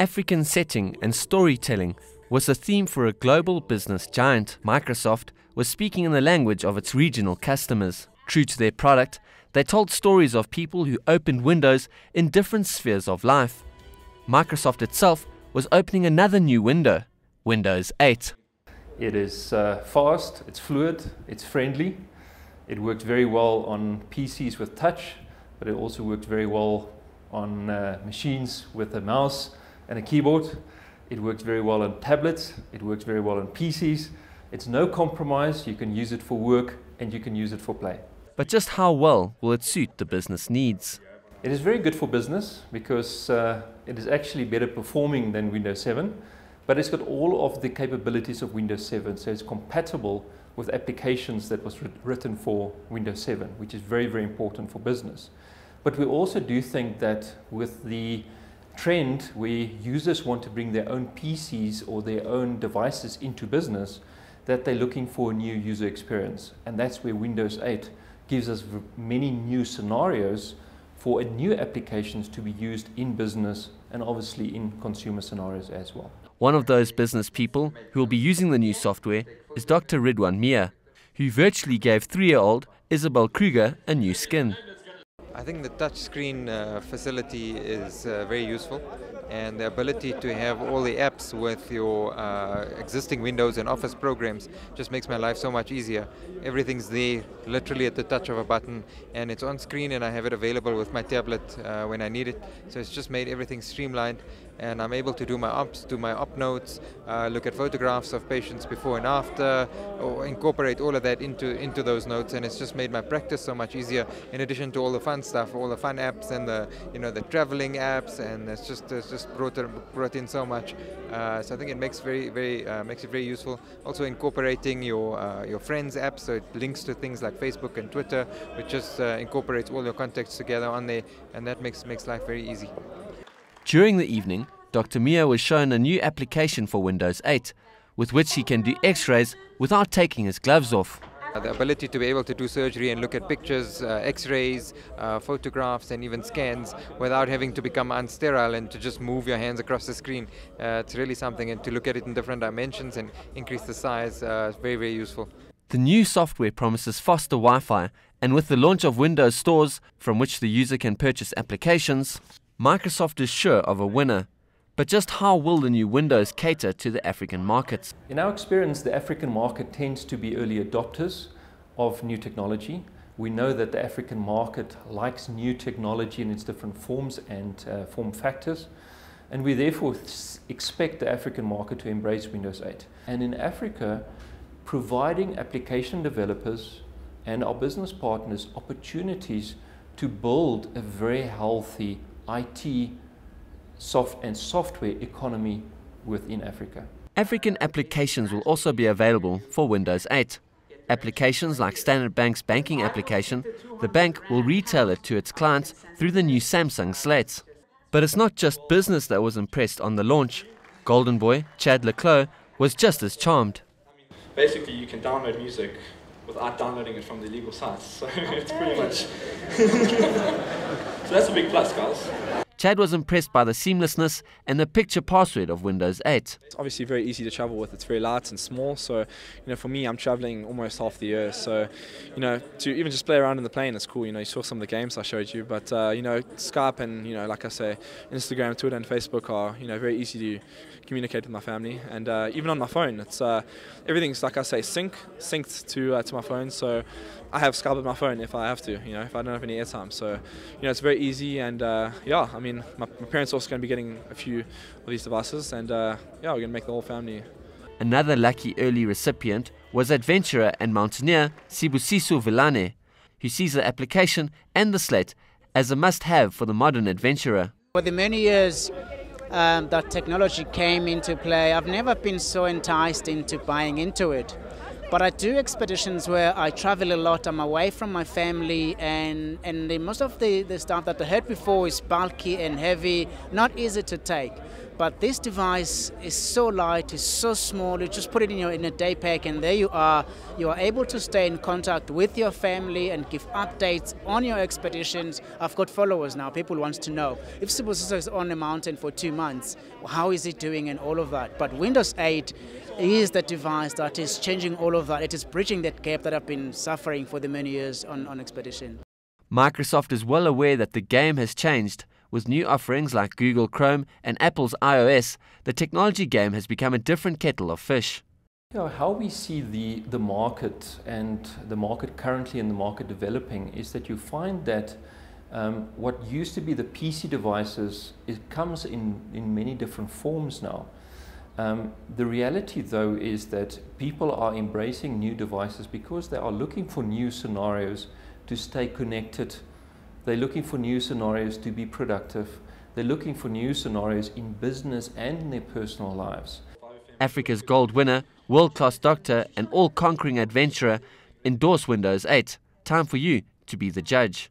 African setting and storytelling was the theme for a global business giant. Microsoft was speaking in the language of its regional customers. True to their product, they told stories of people who opened Windows in different spheres of life. Microsoft itself was opening another new window, Windows 8. It is fast, it's fluid, it's friendly. It worked very well on PCs with touch, but it also worked very well on machines with a mouse and a keyboard. It works very well on tablets, it works very well on PCs. It's no compromise, you can use it for work and you can use it for play. But just how well will it suit the business needs? It is very good for business because it is actually better performing than Windows 7, but it's got all of the capabilities of Windows 7, so it's compatible with applications that was written for Windows 7, which is very, very important for business. But we also do think that with the trend where users want to bring their own PCs or their own devices into business, that they're looking for a new user experience. And that's where Windows 8 gives us many new scenarios for new applications to be used in business and obviously in consumer scenarios as well. One of those business people who will be using the new software is Dr. Ridwan Mia, who virtually gave 3-year-old Isabel Kruger a new skin. I think the touchscreen facility is very useful, and the ability to have all the apps with your existing Windows and Office programs just makes my life so much easier. Everything's there, literally at the touch of a button, and it's on screen, and I have it available with my tablet when I need it. So it's just made everything streamlined, and I'm able to do my ops, do my op notes, look at photographs of patients before and after, or incorporate all of that into those notes, and it's just made my practice so much easier. In addition to all the fun stuff, all the fun apps and the traveling apps, and it's just brought in so much. So I think it makes makes it very useful. Also incorporating your friends' apps, so it links to things like Facebook and Twitter, which just incorporates all your contacts together on there, and that makes life very easy. During the evening, Dr. Mia was shown a new application for Windows 8, with which he can do X-rays without taking his gloves off. The ability to be able to do surgery and look at pictures, X-rays, photographs and even scans without having to become unsterile and to just move your hands across the screen. It's really something, and to look at it in different dimensions and increase the size is very, very useful. The new software promises faster Wi-Fi, and with the launch of Windows stores from which the user can purchase applications, Microsoft is sure of a winner. But just how will the new Windows cater to the African markets? In our experience, the African market tends to be early adopters of new technology. We know that the African market likes new technology in its different forms and form factors, and we therefore expect the African market to embrace Windows 8. And in Africa, providing application developers and our business partners opportunities to build a very healthy IT software economy within Africa. African applications will also be available for Windows 8. Applications like Standard Bank's banking application, the bank will retail it to its clients through the new Samsung slates. But it's not just business that was impressed on the launch. Golden Boy, Chad Leclos, was just as charmed. Basically, you can download music without downloading it from the illegal sites, so it's pretty much... So that's a big plus, guys. Chad was impressed by the seamlessness and the picture password of Windows 8. It's obviously very easy to travel with. It's very light and small, so for me, I'm traveling almost half the year, so to even just play around in the plane is cool. You saw some of the games I showed you, but Skype and like I say, Instagram, Twitter and Facebook are very easy to communicate with my family, and even on my phone, it's everything's, like I say, synced to my phone, so I have Skype on my phone if I have to, if I don't have any airtime. So it's very easy, and yeah, I mean, my parents are also going to be getting a few of these devices, and yeah, we're going to make the whole family. Another lucky early recipient was adventurer and mountaineer Sibusiso Vilane, who sees the application and the slate as a must-have for the modern adventurer. For the many years that technology came into play, I've never been so enticed into buying into it. But I do expeditions where I travel a lot, I'm away from my family, and most of the stuff that I heard before is bulky and heavy, not easy to take. But this device is so light, it's so small, you just put it in a day pack and there you are able to stay in contact with your family and give updates on your expeditions. I've got followers now, people want to know, if Sibusiso is on a mountain for 2 months, how is he doing and all of that. But Windows 8 is the device that is changing all of that. It is bridging that gap that I've been suffering for the many years on expedition. Microsoft is well aware that the game has changed. With new offerings like Google Chrome and Apple's iOS, the technology game has become a different kettle of fish. How we see the market and the market currently and the market developing is that you find that what used to be the PC devices, it comes in many different forms now. The reality though is that people are embracing new devices because they are looking for new scenarios to stay connected. They're looking for new scenarios to be productive. They're looking for new scenarios in business and in their personal lives. Africa's gold winner, world-class doctor and all-conquering adventurer endorse Windows 8. Time for you to be the judge.